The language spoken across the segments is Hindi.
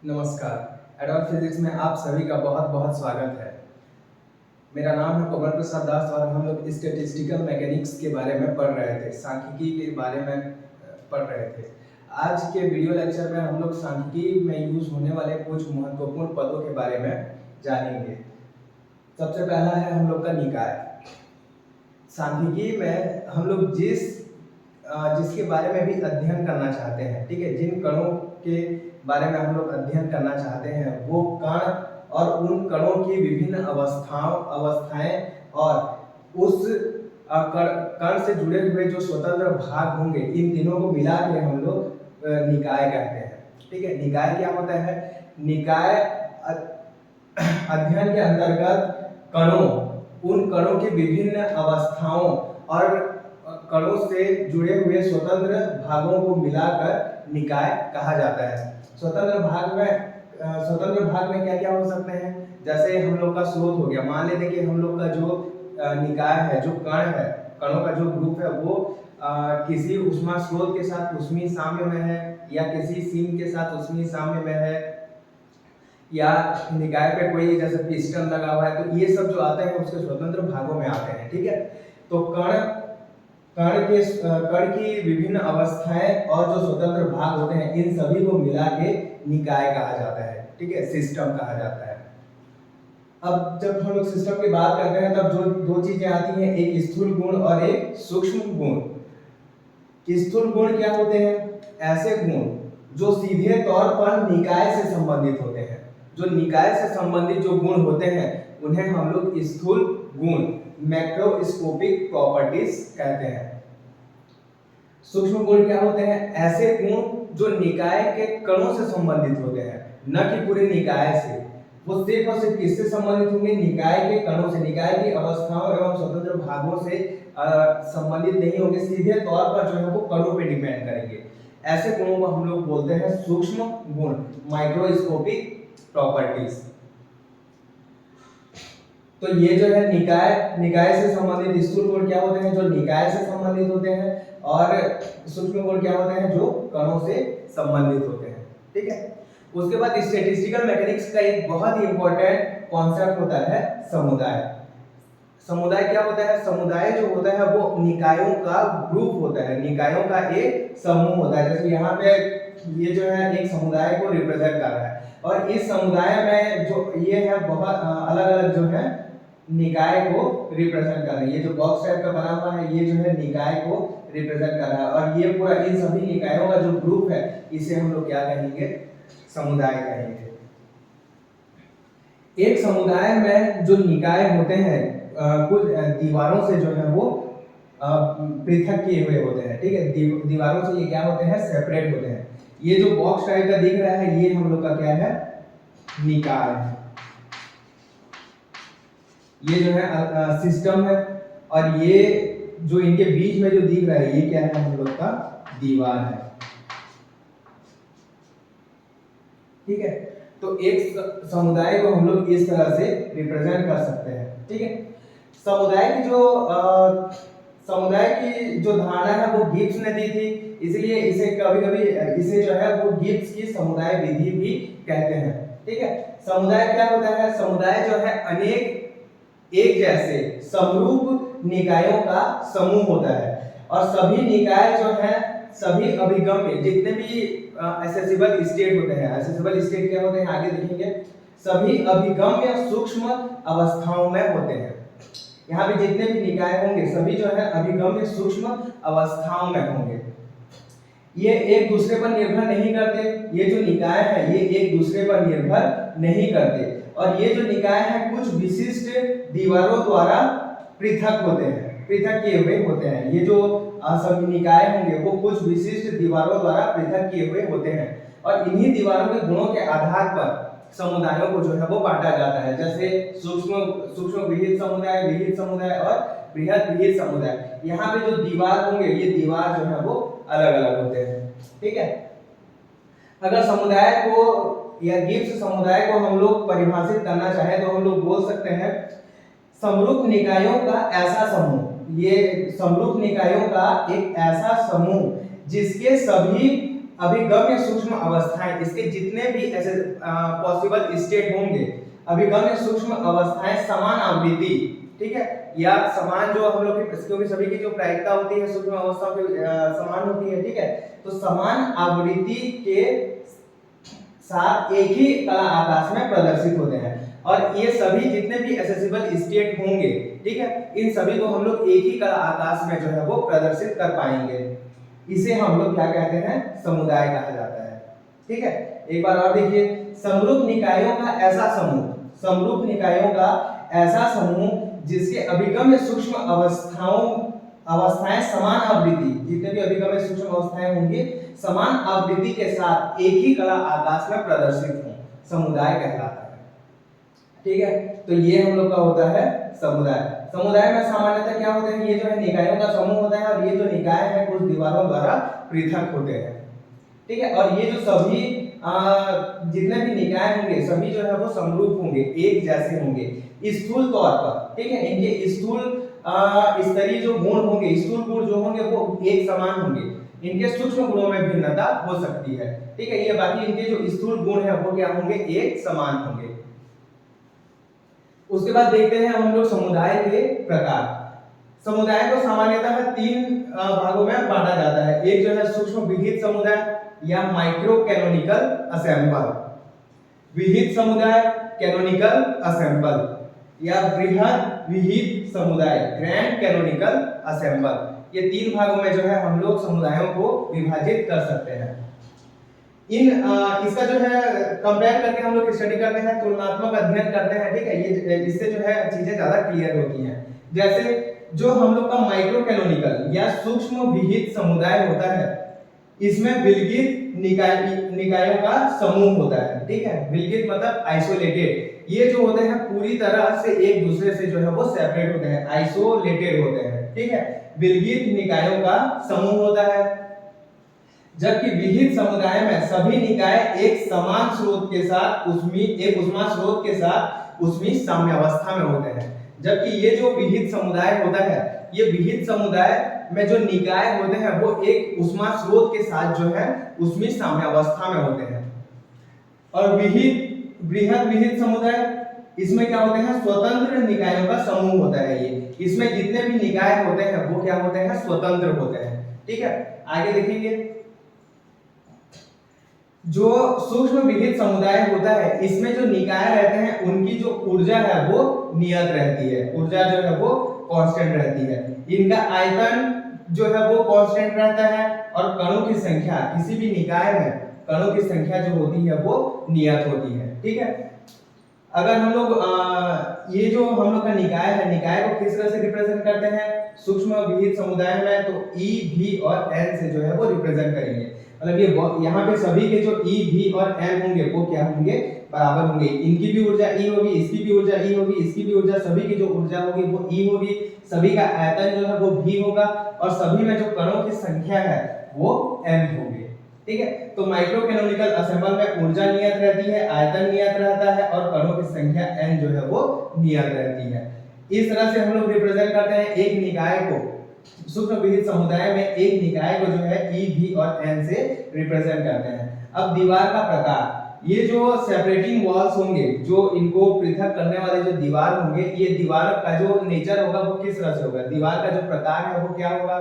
नमस्कार। एडवांस फिजिक्स में आप सभी का बहुत बहुत स्वागत है। मेरा नाम है कमल प्रसाद दास और हम लोग स्टैटिस्टिकल मैकेनिक्स के बारे में पढ़ रहे थे, सांख्यिकी के बारे में पढ़ रहे थे। आज के वीडियो लेक्चर में हम लोग सांख्यिकी में यूज होने वाले कुछ महत्वपूर्ण पदों के बारे में जानेंगे। सबसे पहला है हम लोग का निकाय। सांख्यिकी में हम लोग जिसके बारे में भी अध्ययन करना चाहते हैं, ठीक है, जिन कणों के बारे में हम लोग अध्ययन करना चाहते हैं वो कण और उन कणों की विभिन्न अवस्थाएं और उस कण से जुड़े हुए जो स्वतंत्र भाग होंगे, इन तीनों को मिला के हम लोग निकाय कहते हैं। ठीक है, निकाय क्या होता है? निकाय अध्ययन के अंतर्गत उन कणों की विभिन्न अवस्थाओं और कणों से जुड़े हुए स्वतंत्र भागों को मिलाकर निकाय कहा जाता है। स्वतंत्र भाग में क्या क्या हो सकते हैं? जैसे हम लोग का स्रोत हो गया। मान लेते कि हम लोग का जो निकाय है, जो कण है, कणों का जो ग्रुप है वो किसी ऊष्मा स्रोत के साथ ऊष्मीय साम्य में है, या किसी सीम के साथ ऊष्मीय साम्य में है, या निकाय पे कोई जैसे पिस्टन लगा हुआ है, तो ये सब जो आते हैं उसके स्वतंत्र भागों में आते हैं। ठीक है, तो कण की विभिन्न अवस्थाएं और जो स्वतंत्र भाग होते हैं, इन सभी को मिला के निकाय कहा जाता है। ठीक है, सिस्टम कहा जाता है। अब जब हम लोग सिस्टम की बात करते हैं तब जो दो चीजें आती हैं, एक स्थूल गुण और एक सूक्ष्म गुण। स्थूल गुण क्या होते हैं? ऐसे गुण जो सीधे तौर पर निकाय से संबंधित होते हैं। जो निकाय से संबंधित जो गुण होते हैं उन्हें हम लोग स्थूल गुण, मैक्रोस्कोपिक प्रॉपर्टीज कहते हैं। सूक्ष्म गुण क्या होते हैं? ऐसे गुण जो निकाय के कणों से संबंधित होते हैं, न कि पूरे निकाय से। वो सिर्फ और सिर्फ किससे संबंधित होंगे? निकाय के कणों से, निकाय की अवस्थाओं एवं स्वतंत्र भागों से संबंधित नहीं होंगे। सीधे तौर पर जो है वो कणों पे डिपेंड करेंगे। ऐसे गुणों को हम लोग बोलते हैं सूक्ष्म गुण, माइक्रोस्कोपिक प्रॉपर्टीज। तो ये जो है निकाय से संबंधित स्थूल गुण क्या होते हैं? जो निकाय से संबंधित होते हैं। और सूक्ष्म गुण क्या होते हैं? जो कणों से संबंधित होते हैं। ठीक है, उसके बाद स्टैटिस्टिकल मैकेनिक्स का एक बहुत ही इंपॉर्टेंट कॉन्सेप्ट होता है समुदाय। समुदाय क्या होता है? समुदाय जो होता है वो निकायों का ग्रुप होता है, निकायों का एक समूह होता है। जैसे यहाँ पे ये जो है एक समुदाय को रिप्रेजेंट कर रहा है, और इस समुदाय में जो ये है बहुत अलग अलग जो है निकाय को रिप्रेजेंट कर रहा है। ये जो बॉक्स टाइप का बना हुआ है ये जो है निकाय को रिप्रेजेंट कर रहा है, और ये पूरा इन सभी निकायों का जो ग्रुप है इसे हम लोग क्या कहेंगे? समुदाय कहेंगे। एक समुदाय में जो निकाय होते हैं कुछ दीवारों से जो है वो पृथक किए हुए होते हैं। ठीक है, दीवारों से ये क्या होते हैं? सेपरेट होते हैं। ये जो बॉक्स टाइप का दिख रहा है ये हम लोग का क्या है? निकाय है। ये जो है सिस्टम है, और ये जो इनके बीच में जो दिख रहा है ये क्या है? हम लोग का दीवार है। ठीक है, तो एक समुदाय को हम लोग इस तरह से रिप्रेजेंट कर सकते हैं। ठीक है, समुदाय की जो धारणा है वो गिब्स ने दी थी, इसलिए इसे कभी-कभी इसे जो है वो गिब्स की समुदाय विधि भी कहते हैं। ठीक है, समुदाय क्या होता है? समुदाय जो है अनेक एक जैसे समरूप निकायों का समूह होता है, और सभी निकाय जो है सभी अभिगम्य जितने भी एक्सेसिबल स्टेट होते हैं, एक्सेसिबल स्टेट क्या होते हैं आगे देखेंगे, सभी अभिगम्य सूक्ष्म अवस्थाओं में होते हैं। यहाँ पे जितने भी निकाय होंगे सभी जो है अभिगम्य सूक्ष्म अवस्थाओं में होंगे। ये एक दूसरे पर निर्भर नहीं करते। ये जो निकाय है ये एक दूसरे पर निर्भर नहीं करते, और ये जो निकाय है कुछ विशिष्ट दीवारों द्वारा पृथक होते हैं, पृथक किए हुए होते हैं। ये जो सभी निकाय होंगे वो कुछ विशिष्ट दीवारों द्वारा पृथक किए हुए होते हैं, और इन्हीं दीवारों के गुणों के आधार पर समुदायों को जो है वो बांटा जाता है। जैसे सूक्ष्म विहित समुदाय और बृहद विहित समुदाय। यहाँ पे जो दीवार होंगे ये दीवार जो है वो अलग अलग होते हैं। ठीक है, अगर समुदाय को या गिब्स समुदाय को हम लोग परिभाषित करना चाहें तो हम लोग बोल सकते हैं समरूप निकायों का ऐसा समूह। ये समरूप निकायों का एक ऐसा समूह जिसके सभी अभिगम्य सूक्ष्म अवस्थाएं, इसके जितने भी ऐसे पॉसिबल स्टेट होंगे, अभिगम्य सूक्ष्म अवस्थाएं समान आवृत्ति, ठीक है, या समान जो हम लोग क्योंकि सभी की जो प्रायिकता होती है सूक्ष्म अवस्थाओं की समान होती है, ठीक है, तो समान आवृत्ति के साथ एक ही कला आकाश में प्रदर्शित होते हैं। और ये सभी जितने भी एसेसिबल स्टेट होंगे, ठीक है, इन सभी को हम लोग एक ही कला आकाश में जो है वो प्रदर्शित कर पाएंगे। इसे हम लोग क्या कहते हैं, समुदाय कहा जाता है, ठीक है। एक बार और देखिए, समरूप निकायों का ऐसा समूह, समरूप निकायों का ऐसा समूह जिसके अभिगम्य सूक्ष्म अवस्थाएं समान आवृत्ति, जितने भी अभिगम्य सूक्ष्म अवस्थाएं होंगी समान आवृत्ति के साथ एक ही कला आकाश में प्रदर्शित हो, समुदाय कहलाता है, ठीक है। तो ये हम लोग का होता है समुदाय। समुदाय में सामान्यतः क्या होते हैं, ये जो है निकायों का समूह होता है, और ये जो निकाय है कुछ दीवारों द्वारा पृथक होते हैं, ठीक है। और ये जो सभी जितने भी निकाय होंगे सभी जो है वो समरूप होंगे, एक जैसे होंगे स्थूल तौर पर, ठीक है। इनके स्थूल स्तरीय जो गुण होंगे, स्थूल गुण जो होंगे वो एक समान होंगे, इनके सूक्ष्म गुणों में भिन्नता हो सकती है, ठीक है। ये बाकी इनके जो स्थूल गुण है वो क्या होंगे, एक समान होंगे। उसके बाद देखते हैं हम लोग समुदाय के प्रकार। समुदाय को सामान्यतः तीन भागों में बांटा जाता है। एक जो है सूक्ष्म विहित समुदाय या माइक्रो कैनोनिकल असेंबल, विहित समुदाय कैनोनिकल असेंबल, या बृहद विहित समुदाय ग्रैंड कैनोनिकल असेंबल। ये तीन भागों में जो है हम लोग समुदायों को विभाजित कर सकते हैं। इन इसका जो है कंपेयर करके हम लोग स्टडी करते हैं, तुलनात्मक अध्ययन करते हैं, ठीक है। ये इससे जो है चीजें ज्यादा क्लियर होती हैं। जैसे जो हम लोग का माइक्रो कैनोनिकल या सूक्ष्म विहित समुदाय होता है, इसमें विलगित निकायों का समूह होता है, ठीक है। विलगित मतलब आइसोलेटेड, ये जो होते हैं पूरी तरह से एक दूसरे से जो है वो सेपरेट होते हैं, आइसोलेटेड होते हैं, ठीक है। विलगित निकायों का समूह होता है। जबकि विहित समुदाय में सभी निकाय एक समान स्रोत के साथ एक उष्मा स्रोत के साथ उष्मी साम्यावस्था में होते हैं। जबकि ये जो विहित समुदाय होता है, ये विहित समुदाय में जो निकाय होते हैं वो एक उष्मा स्रोत के साथ जो है उष्मी साम्यावस्था में होते हैं। और बृहद विहित समुदाय, इसमें क्या होते हैं, स्वतंत्र निकायों का समूह होता है। ये इसमें जितने भी निकाय होते हैं वो क्या होते हैं, स्वतंत्र होते हैं, ठीक है। आगे देखेंगे, जो सूक्ष्म विहित समुदाय होता है, इसमें जो निकाय रहते हैं उनकी जो ऊर्जा है वो नियत रहती है, ऊर्जा जो है वो कांस्टेंट रहती है। इनका आयतन जो है वो कांस्टेंट रहता है, और कणों की संख्या, किसी भी निकाय में कणों की संख्या जो होती है वो नियत होती है, ठीक है। अगर हम लोग ये जो हम लोग का निकाय है, निकाय को किस तरह से रिप्रेजेंट करते हैं सूक्ष्म विहित समुदाय में, तो E, V और N से जो है वो रिप्रेजेंट करेंगे। मतलब ये यहाँ पे सभी के जो E, V और N होंगे वो क्या होंगे, बराबर होंगे। इनकी भी ऊर्जा E होगी, इसकी भी ऊर्जा E होगी, इसकी भी ऊर्जा, सभी की जो ऊर्जा होगी वो E होगी, सभी का आयतन जो है वो V होगा, और सभी में जो कणों की संख्या है वो N होगी, ठीक है। तो माइक्रो कैनोनिकल असेंबल में ऊर्जा नियत रहती है, आयतन नियत रहता है, और कणों की संख्या N जो है वो नियत रहती है। इस तरह से हम लोग रिप्रेजेंट करते हैं एक निकाय को, सूक्ष्म विहित समुदाय में एक निकाय को जो है E, V और N से रिप्रेजेंट करते हैं। अब दीवार का प्रकार, ये जो सेपरेटिंग वॉल्स होंगे, जो इनको पृथक करने वाले जो दीवार होंगे, ये दीवार का जो नेचर होगा वो किस तरह से होगा, दीवार का जो प्रकार है वो क्या होगा,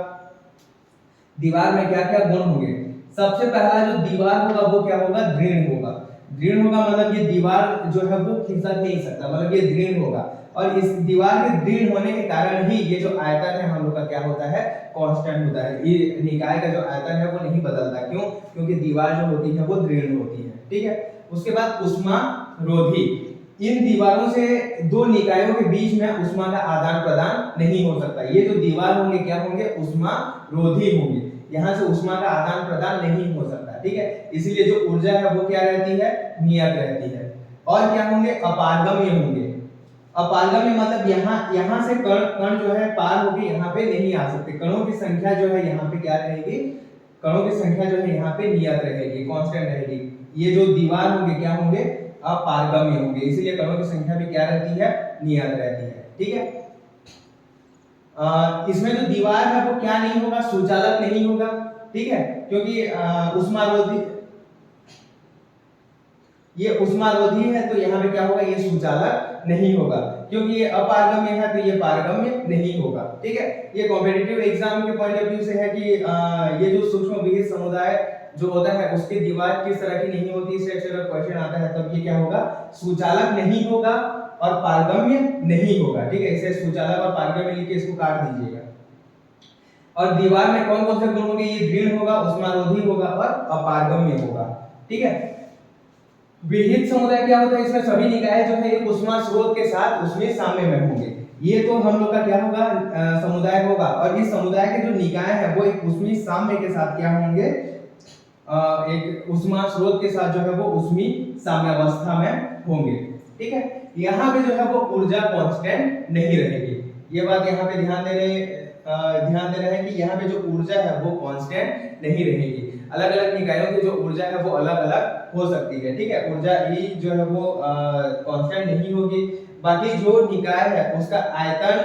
दीवार में क्या क्या गुण होंगे। सबसे पहला जो दीवार होगा वो क्या होगा, दृढ़ होगा। दृढ़ होगा मतलब ये दीवार जो है वो खिसक नहीं सकता, मतलब ये दृढ़ होगा, और इस दीवार के दृढ़ होने के कारण ही ये जो आयतन है हम लोग का क्या होता है, कांस्टेंट होता है। ये निकाय का जो आयतन है वो नहीं बदलता, क्यों, क्योंकि दीवार जो होती है वो दृढ़ होती है, ठीक है। उसके बाद उष्मा रोधी, इन दीवारों से दो निकायों के बीच में उष्मा का आदान प्रदान नहीं हो सकता। ये जो दीवार होंगे क्या होंगे, उष्मा रोधी होंगे, यहाँ से उष्मा का आदान प्रदान नहीं हो सकता, ठीक है। इसलिए जो ऊर्जा है वो क्या रहती है, नियत रहती है। और क्या होंगे, अपारगम्य होंगे। अपारगम्य मतलब यहाँ से कण जो है पार होके यहाँ पे नहीं आ सकते, कणों की संख्या जो है यहाँ पे क्या रहेगी, कणों की संख्या जो है यहाँ पे नियत रहेगी, कांस्टेंट रहेगी। ये जो दीवार होंगे क्या होंगे, अपारगम्य होंगे, इसीलिए कणों की संख्या भी क्या रहती है, नियत रहती है, ठीक है। इसमें जो दीवार है वो क्या नहीं होगा, सुचालक नहीं होगा, ठीक है, क्योंकि उष्मारोधी, ये उष्मारोधी है तो यहाँ पे क्या होगा, ये सुचालक नहीं होगा, क्योंकि ये अपारगम्य है तो ये पारगम्य नहीं होगा। ठीक है, ये कॉम्पिटिटिव एग्जाम के पॉइंट ऑफ व्यू से है कि ये जो सूक्ष्म विहित समुदाय जो होता है उसकी दीवार किस तरह की नहीं होती, इससे अगर क्वेश्चन आता है तब ये क्या होगा, सुचालक नहीं होगा और पारगम्य नहीं होगा। ठीक है, इसे सुचालक और पारगम्य लिख के इसको काट दीजिएगा। और दीवार में कौन कौन से गुण होंगे, ये दृढ़ होगा, उष्मारोधी होगा और अपारगम्य होगा। ठीक है, विहित समुदाय क्या होता है, इसमें सभी निकाय जो है एक उष्मा स्रोत के साथ उसमें साम्य में होंगे। ये तो हम लोग का क्या होगा, समुदाय होगा, और इस समुदाय के जो निकाय है वो एक उष्मी साम्य के साथ क्या होंगे, एक उष्मा स्रोत के साथ जो है वो उष्मी साम्यावस्था में होंगे। ठीक है, यहाँ पे जो है वो ऊर्जा कांस्टेंट नहीं रहेगी। ये बात यहाँ पे ध्यान दे रहे हैं कि यहाँ पे जो ऊर्जा है वो कांस्टेंट नहीं रहेगी। अलग अलग निकायों की जो ऊर्जा है वो अलग अलग हो सकती है। ठीक है, ऊर्जा ई जो है वो कांस्टेंट नहीं होगी। बाकी जो निकाय है उसका आयतन,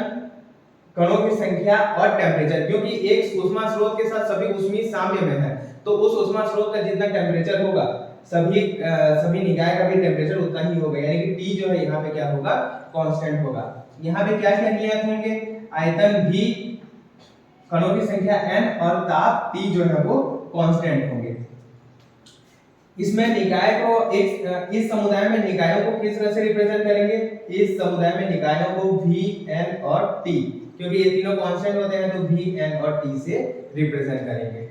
कणों की संख्या और टेम्परेचर, क्योंकि एक उष्मा स्रोत के साथ सभी उष्मी साम्य में है तो उस उष्मा स्रोत का जितना टेम्परेचर होगा सभी निकाय का भी टेम्परेचर उतना ही होगा, यानी कि टी जो है यहाँ पे क्या होगा, कांस्टेंट होगा। यहाँ पे क्या क्या नियत होंगे, आयतन भी, कणों की संख्या n और ताप T जो है वो कांस्टेंट होंगे। इसमें निकाय को इस समुदाय में निकायों को किस तरह से रिप्रेजेंट करेंगे, इस समुदाय में निकायों को V, N और T, क्योंकि ये तीनों कांस्टेंट होते हैं तो V, N और T से रिप्रेजेंट करेंगे।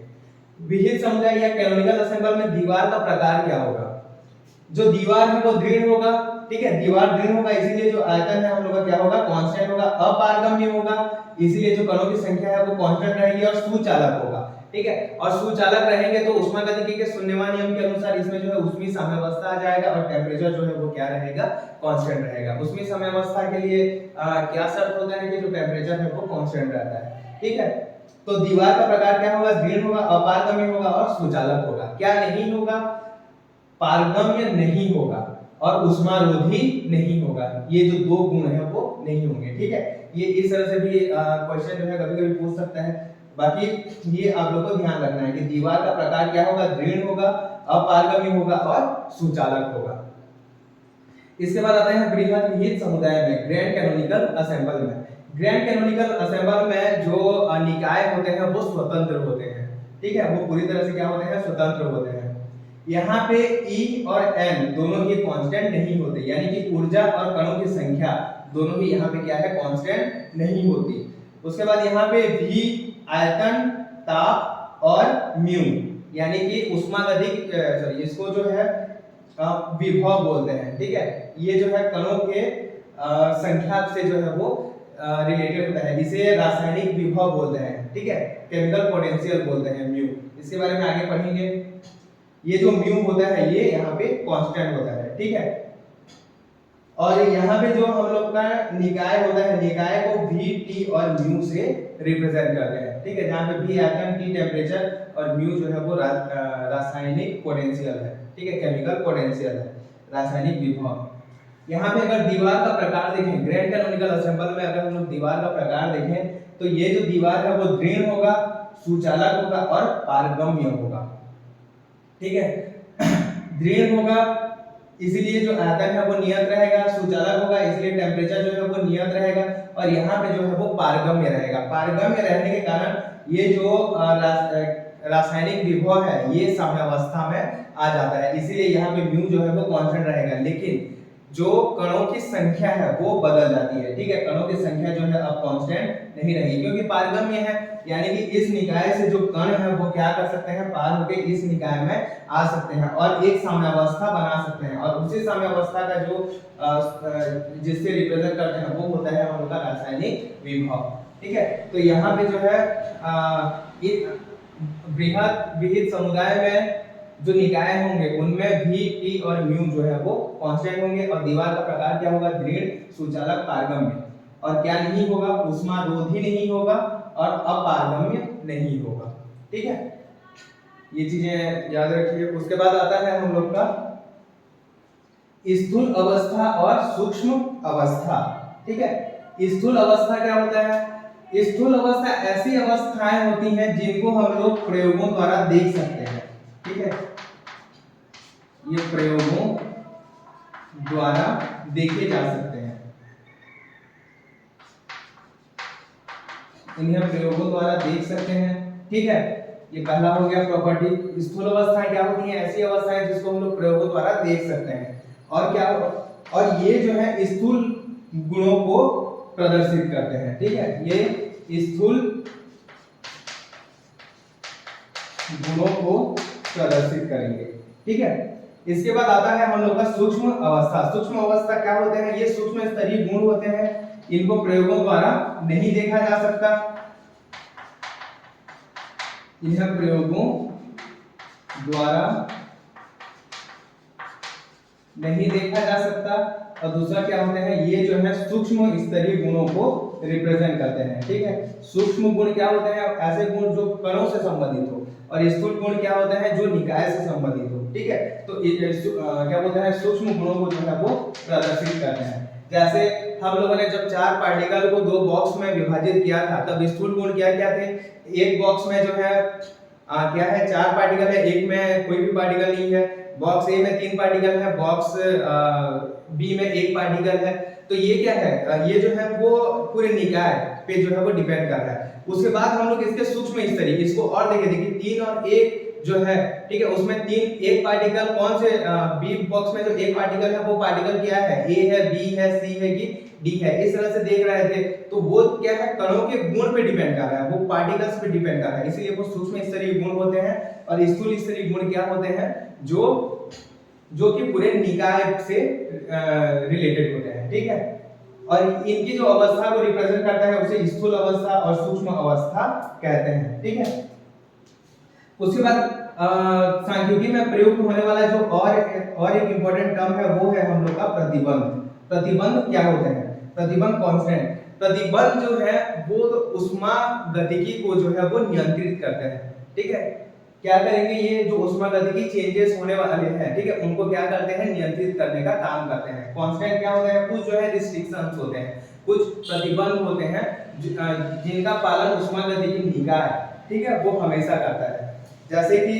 विहित समुदाय या कैनोनिकल असेंबल में दीवार का प्रकार क्या होगा, जो दीवार है वो दृढ़ होगा। ठीक है, दीवार दृढ़ होगा, इसीलिए जो आयतन है हम लोग का क्या होगा, कांस्टेंट होगा। अपारगम्य होगा, इसीलिए जो कणों की संख्या है वो कांस्टेंट रहेगी। और सुचालक होगा। ठीक है, और सुचालक रहेंगे तो उष्मागतिकी के शून्यवान नियम के अनुसार इसमें जो है उष्मी साम्यावस्था आ जाएगा और टेम्परेचर जो है वो क्या रहेगा, कांस्टेंट रहेगा। उष्मी साम्यावस्था के लिए क्या शर्त होता है कि जो टेम्परेचर है वो कांस्टेंट रहता है। ठीक है, तो दीवार का प्रकार क्या होगा, दृढ़ होगा, अपारगम्य होगा और सुचालक होगा। क्या नहीं होगा, पारगम्य नहीं होगा और उष्मारोधी नहीं होगा। ये जो दो गुण है वो नहीं होंगे। ठीक है, ये इस तरह से भी क्वेश्चन जो है कभी-कभी पूछ सकता है। बाकी ये आप लोग को ध्यान रखना है कि दीवार का प्रकार क्या होगा, दृढ़ होगा, अपारगम्य होगा और सुचालक होगा। इसके बाद आते हैं बृहद विहित समुदाय में, ग्रैंड कैनोनिकल असेंबल में। ग्रैंड कैनोनिकल असेंबल में जो निकाय होते हैं वो स्वतंत्र होते हैं। ठीक है, वो पूरी तरह से क्या होते हैं, स्वतंत्र होते हैं। यहाँ पे E और N दोनों ही कांस्टेंट नहीं होते, यानी कि ऊर्जा और कणों की संख्या दोनों ही यहाँ पे क्या है, कांस्टेंट नहीं होती। उसके बाद यहाँ पे V आयतन, ताप और म्यू, यानी कि उष्मागतिक सॉरी इसको जो है विभव बोलते हैं। ठीक है, ये जो है कणों के संख्या से जो है वो रिलेटेड होता है, इसे रासायनिक विभव बोलते हैं। ठीक है, केमिकल पोटेंशियल बोलते हैं म्यू। इसके बारे में आगे पढ़ेंगे। ये जो म्यू होता है ये यहाँ पे कांस्टेंट होता है। ठीक है, और यहाँ पे जो हम लोग का निकाय होता है, निकाय को V, T और म्यू से रिप्रेजेंट करते हैं। ठीक है, जहाँ पे V आयतन, T टेम्परेचर और म्यू जो है वो रासायनिक पोटेंशियल है। ठीक है, केमिकल पोटेंशियल है, रासायनिक विभव। यहाँ पे अगर दीवार का प्रकार देखें, ग्रैंड कैनोनिकल असेंबल में अगर हम लोग दीवार का प्रकार देखें तो ये जो दीवार है वो दृढ़ होगा, सुचालक होगा और पारगम्य होगा। ठीक है, दृढ़ होगा इसलिए जो आयतन है वो नियत रहेगा, सुचालक होगा इसलिए टेम्परेचर जो है वो नियत रहेगा, और यहाँ पे जो है वो पारगम्य रहेगा। पारगम्य रहने के कारण ये जो रासायनिक विभव है ये साम्यावस्था में आ जाता है, इसीलिए यहाँ पे म्यू जो है वो कांस्टेंट रहेगा। लेकिन जो कणों की संख्या है वो बदल जाती है। ठीक है, कणों की संख्या जो है अब कांस्टेंट नहीं रहेगी, क्योंकि पारगम्य है, यानी कि इस निकाय से जो कण है वो क्या कर सकते हैं, पार होकर इस निकाय में आ सकते हैं और एक साम्यावस्था बना सकते हैं। और उसी साम्यावस्था का जो जिससे रिप्रेजेंट करते हैं वो होता है हम लोग का रासायनिक विभव। ठीक है, तो यहाँ पे जो है बृहद विहित समुदाय में जो निकाय होंगे उनमें V, T और म्यू जो है वो कांस्टेंट होंगे, और दीवार का प्रकार क्या होगा, दृढ़, सुचालक, पारगम्य। और क्या नहीं होगा, उष्मारोधी नहीं होगा और अपारगम्य नहीं होगा। ठीक है, ये चीजें याद रखिए। उसके बाद आता है हम लोग का स्थूल अवस्था और सूक्ष्म अवस्था। ठीक है, स्थूल अवस्था क्या होता है, स्थूल अवस्था ऐसी अवस्थाएं होती हैं जिनको हम लोग प्रयोगों द्वारा देख सकते हैं, ठीक है, ये प्रयोगों द्वारा देखे जा सकते हैं, इन्हें प्रयोगों द्वारा देख सकते हैं, ठीक है। ये पहला हो गया प्रॉपर्टी। स्थूल अवस्थाएं क्या होती हैं? ऐसी अवस्थाएं जिसको हम लोग प्रयोगों द्वारा देख सकते हैं। और क्या, और ये जो है स्थूल गुणों को प्रदर्शित करते हैं, ठीक है, ये स्थूल गुणों को प्रदर्शित करेंगे, ठीक है। इसके बाद आता है हम लोग का सूक्ष्म अवस्था। सूक्ष्म अवस्था क्या होते हैं? ये सूक्ष्म स्तरीय गुण होते हैं, इनको प्रयोगों द्वारा नहीं देखा जा सकता, इन्हें प्रयोगों द्वारा नहीं देखा जा सकता। और दूसरा क्या होते हैं? ये जो है सूक्ष्म स्तरीय गुणों को रिप्रेजेंट करते हैं, ठीक है। सूक्ष्म गुण क्या होते हैं? ऐसे गुण जो कणों से संबंधित हो, और स्थूल गुण क्या होते हैं? जो निकाय से संबंधित हो, ठीक है। तो क्या बोलते हैं? सूक्ष्म गुणों को जो है वो प्रदर्शित करते हैं। जैसे हम लोगों ने जब 4 पार्टिकल को 2 बॉक्स में विभाजित किया था, तब स्थूल गुण क्या क्या थे? एक बॉक्स में जो है क्या है? 4 पार्टिकल है, एक में कोई भी पार्टिकल नहीं है। बॉक्स ए में 3 पार्टिकल है, बॉक्स बी में 1 पार्टिकल है। तो ये क्या है? ये जो है वो पूरे निकाय पे जो है वो डिपेंड कर रहा है। उसके बाद हम लोग इसके सूक्ष्म स्तरीय, इसको और देखिए 3 और 1 जो है, ठीक है, उसमें 1 पार्टिकल कौन से? बी बॉक्स में जो 1 पार्टिकल है वो पार्टिकल क्या है? ए है, बी है, सी है कि डी है, इस तरह से देख रहे थे। तो वो क्या है? कणों के गुण पे डिपेंड कर रहा है, वो पार्टिकल्स पे डिपेंड कर रहा है, इसलिए वो सूक्ष्म स्तरीय गुण होते हैं। और स्थूल स्तरीय गुण क्या होते हैं? जो कि पूरे निकाय से रिलेटेड होते हैं, ठीक है। और इनकी जो अवस्था को रिप्रेजेंट करता है उसे स्थूल अवस्था और सूक्ष्म अवस्था कहते हैं, ठीक है। उसके बाद सांख्यिकी में प्रयुक्त होने वाला जो और एक इंपॉर्टेंट टर्म है वो है हम लोग का प्रतिबंध। प्रतिबंध क्या होते हैं? प्रतिबंध कांस्टेंट। प्रतिबंध जो है वो ऊष्मा गतिकी को जो है वो नियंत्रित करते हैं, ठीक है। क्या करेंगे? ये जो ऊष्मागतिकी चेंजेस होने वाले हैं, ठीक है, उनको क्या करते हैं? नियंत्रित करने का काम करते हैं। कांस्टेंट क्या होते हैं? कुछ जो है रिस्ट्रिक्शंस होते हैं, कुछ प्रतिबंध होते हैं जिनका पालन ऊष्मागतिकी निकाय, ठीक है, वो हमेशा करता है। जैसे कि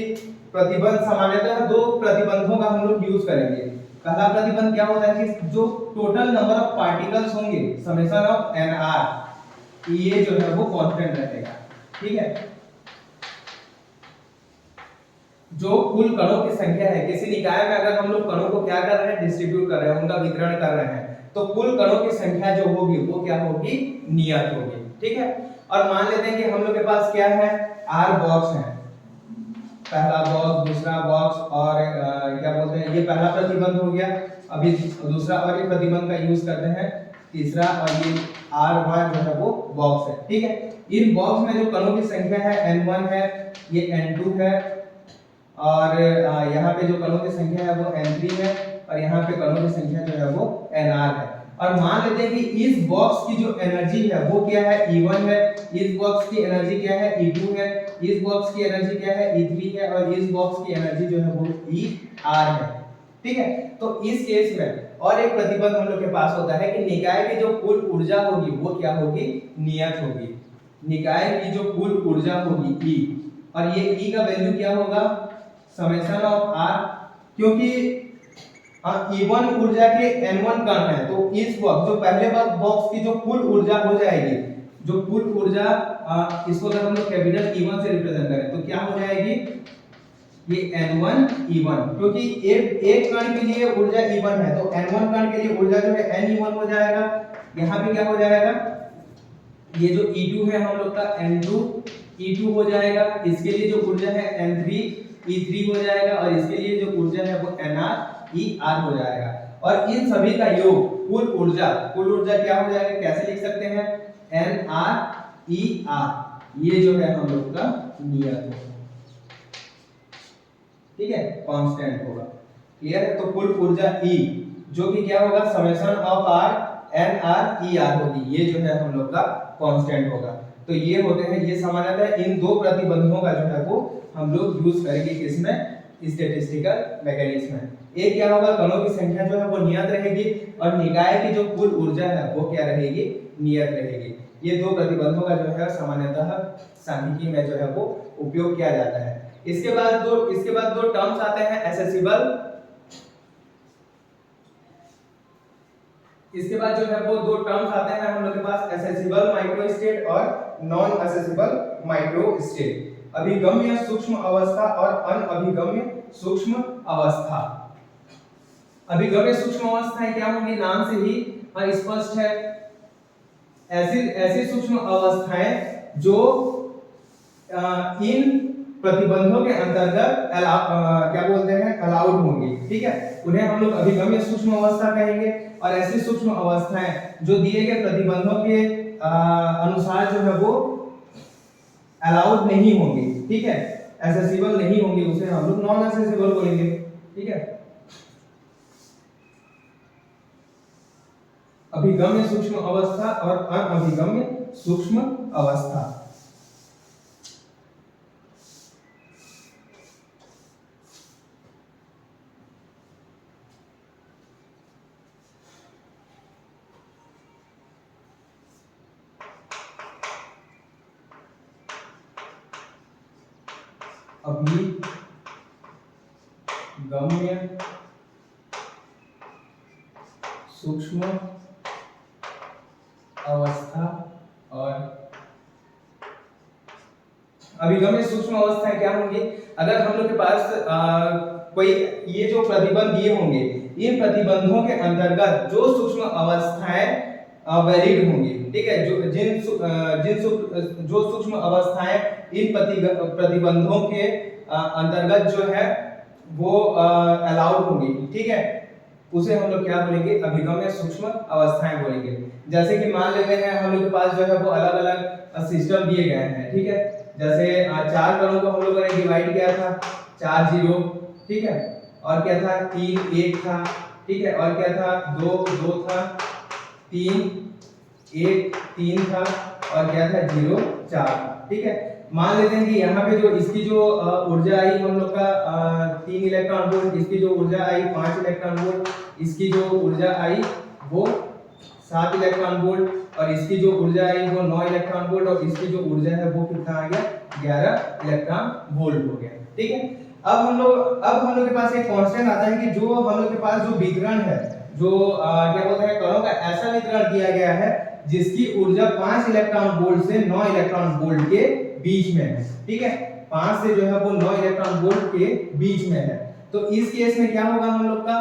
प्रतिबंध सामान्यतः 2 प्रतिबंधों का हम लोग यूज करेंगे। पहला प्रतिबंध क्या होता है कि जो टोटल नंबर ऑफ पार्टिकल्स होंगे, समेशन ऑफ nr, ये जो है वो कांस्टेंट रहेगा, ठीक है। जो कुल कणों की संख्या है किसी निकाय में, अगर हम लोग कणों को क्या कर रहे हैं? डिस्ट्रीब्यूट कर रहे हैं, उनका वितरण कर रहे हैं, तो कुल कणों की संख्या जो होगी वो क्या होगी? नियत होगी, ठीक है। और मान लेते हैं कि हम लोग के पास क्या है? r बॉक्स है, पहला बॉक्स, दूसरा बॉक्स, और क्या बोलते हैं? ये पहला प्रतिबंध हो गया। अभी दूसरा और एक प्रतिबंध का यूज करते हैं, तीसरा, और ये r1 जो है वो बॉक्स है, ठीक है। इन बॉक्स में जो कणों की संख्या है n1 है, ये n2 है, और यहाँ पे जो कणों की संख्या है वो n3 है, और यहाँ पे कणों की संख्या जो है वो nr है। और मान लेते हैं कि इस बॉक्स की जो एनर्जी है वो क्या है? E1 है, इस बॉक्स की एनर्जी क्या है? E2 है, इस बॉक्स की एनर्जी क्या है? E3 है, और इस बॉक्स की एनर्जी जो है वो ER है, ठीक है। तो इस केस में और एक प्रतिबंध हम लोग के पास होता है कि निकाय की जो कुल ऊर्जा होगी वो क्या होगी? नियत होगी। निकाय की जो कुल ऊर्जा होगी E, और ये E का वैल्यू क्या होगा? समेशन ऑफ R, क्योंकि E1 ऊर्जा के N1 कण है, तो इस बॉक्स जो पहले बॉक्स की जो कुल ऊर्जा हो जाएगी, जो कुल ऊर्जा इसको अगर हम लोग कैपिटल E1 से रिप्रेजेंट करें तो क्या हो जाएगी? ये N1 E1, क्योंकि एक कण के लिए ऊर्जा E1 है, तो N1 कण के लिए ऊर्जा जो है N E1 हो जाएगा। यहाँ पे क्या हो जाएगा? ये जो E2 है हम लोग का N2 E2 हो जाएगा, इसके लिए जो ऊर्जा है N3 E3 हो जाएगा, और इसके लिए जो ऊर्जा है वो NR ER हो जाएगा। और इन सभी का योग कुल ऊर्जा क्या हो जाएगा? कैसे लिख सकते हैं? NR ER, ये जो है हम लोग का नियत होगा, ठीक है, कांस्टेंट होगा। क्लियर है? तो कुल ऊर्जा E जो कि क्या होगा? Summation of R NR ER होगी, ये जो है हम लोग का कांस्टेंट होगा। तो ये होते हैं, ये सामान्यतः इन 2 प्रतिबंधों का जो है वो हम लोग यूज करेंगे किसमें? स्टैटिस्टिकल मैकेनिक्स में। एक क्या होगा? कणों की संख्या जो है वो नियत रहेगी, और निकाय की जो कुल ऊर्जा है वो क्या रहेगी? नियत रहेगी। ये दो प्रतिबंधों का जो है सामान्यतः सांख्यिकी में जो है वो उपयोग किया जाता है। इसके बाद दो टर्म्स आते हैं एसेसिबल। इसके बाद जो है वो दो टर्म्स आते हैं हम लोग के पास, एसेसिबल माइक्रो स्टेट और नॉन एसेसिबल माइक्रो स्टेट। अभिगम्य सूक्ष्म अवस्था और अनअभिगम्य सूक्ष्म अवस्था। अभिगम्य सूक्ष्म अवस्थाएं क्या होंगी, नाम से ही स्पष्ट है। ऐसी सूक्ष्म अवस्थाएं जो इन प्रतिबंधों के अंतर्गत क्या बोलते हैं, अलाउड होंगी, ठीक है, उन्हें हम लोग अभिगम्य सूक्ष्म अवस्था कहेंगे। और ऐसी सूक्ष्म अवस्थाएं जो दिए गए प्रतिबंधों के अनुसार जो है वो अलाउड नहीं होंगी, ठीक है, एसेसिबल नहीं होंगी, उसे हम लोग नॉन एसेसिबल बोलेंगे, ठीक है। अभिगम्य सूक्ष्म अवस्था और अनअभिगम्य सूक्ष्म अवस्था। अभिगम्य सूक्ष्म अवस्था और अभिगम्य सूक्ष्म अवस्थाएं क्या होंगी, अगर हम लोग के पास कोई ये जो प्रतिबंध दिए होंगे, इन प्रतिबंधों के अंतर्गत जो सूक्ष्म अवस्थाएं वैलिड होंगी, ठीक है, जो सूक्ष्म अवस्थाएं इन प्रतिबंधों के अंतर्गत जो है वो अलाउड होंगी, ठीक है, उसे हम लोग क्या बोलेंगे, अभिगम्य सूक्ष्म अवस्थाएं बोलेंगे। जैसे कि मान लेते हैं हम लोग के पास जो है वो अलग अलग सिस्टम दिए गए हैं, ठीक है, जैसे 4 कणों को हम लोगों ने डिवाइड किया था, 4 0, ठीक है, और क्या था 3 1 था, ठीक है, और क्या था 2 2 था, 3 1 3 था, और क्या था 0 4, ठीक है। मान लेते हैं कि यहाँ पे जो इसकी जो ऊर्जा आई हम लोग का 3 इलेक्ट्रॉन वोल्ट, इसकी जो ऊर्जा आई 5 इलेक्ट्रॉन वोल्ट, इसकी जो ऊर्जा आई वो 7 इलेक्ट्रॉन वोल्ट, और इसकी जो ऊर्जा आई वो 9 इलेक्ट्रॉन वोल्ट, और इसकी जो ऊर्जा है वो कितना आ गया 11 इलेक्ट्रॉन वोल्ट हो गया, ठीक है। अब हम लोग के पास एक कांस्टेंट आता है कि जो हम लोग के पास जो विकिरण है, जो क्या बोलते हैं, कणों का ऐसा विकिरण किया गया है जिसकी ऊर्जा 5 इलेक्ट्रॉन वोल्ट से 9 इलेक्ट्रॉन वोल्ट के बीच में है, ठीक है, 5 से जो है वो 9 इलेक्ट्रॉन वोल्ट के बीच में है। तो इस केस में क्या होगा हम लोग का,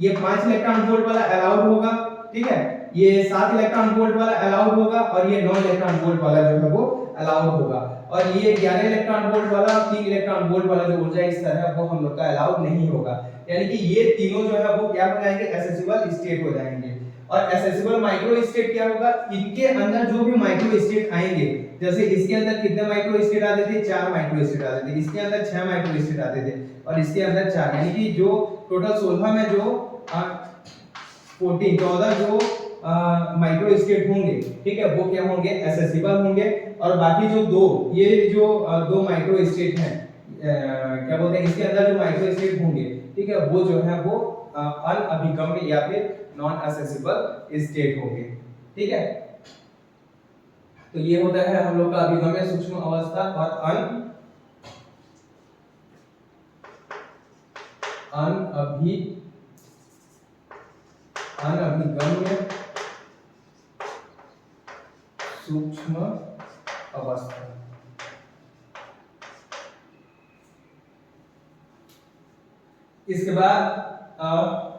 ये 5 इलेक्ट्रॉन वोल्ट वाला अलाउड होगा, ठीक है, ये 7 इलेक्ट्रॉन वोल्ट वाला अलाउड होगा, और ये 9 इलेक्ट्रॉन वोल्ट वाला जो है वो अलाउड होगा, और ये 11 इलेक्ट्रॉन वोल्ट वाला और 3 इलेक्ट्रॉन वोल्ट वाला जो ऊर्जा इस तरह है वो हम लोग का अलाउड नहीं होगा। यानी कि ये तीनों जो है वो क्या हो जाएंगे, एसेसिबल स्टेट हो जाएंगे। और एसेसिबल माइक्रो स्टेट क्या होगा, इनके अंदर जो भी माइक्रो स्टेट आएंगे, जैसे इसके अंदर कितने माइक्रो स्टेट आते थे, 4 माइक्रो स्टेट आते थे, इसके अंदर 6 माइक्रो स्टेट आते थे, और इसके अंदर 4, यानी कि जो टोटल 16 में जो 14 जो माइक्रो स्टेट होंगे, ठीक है, वो क्या होंगे, एसेसिबल होंगे। और बाकी जो दो माइक्रो स्टेट हैं, क्या बोलते हैं, इसके अंदर जो माइक्रो स्टेट होंगे, ठीक है, वो जो है वो अनअभिगम्य या फिर नॉन एसेसिबल स्टेट होंगे, ठीक है। तो ये होता है हम लोग का अभिगम्य सूक्ष्म अवस्था और अनअभिगम्य सूक्ष्म अवस्था। इसके बाद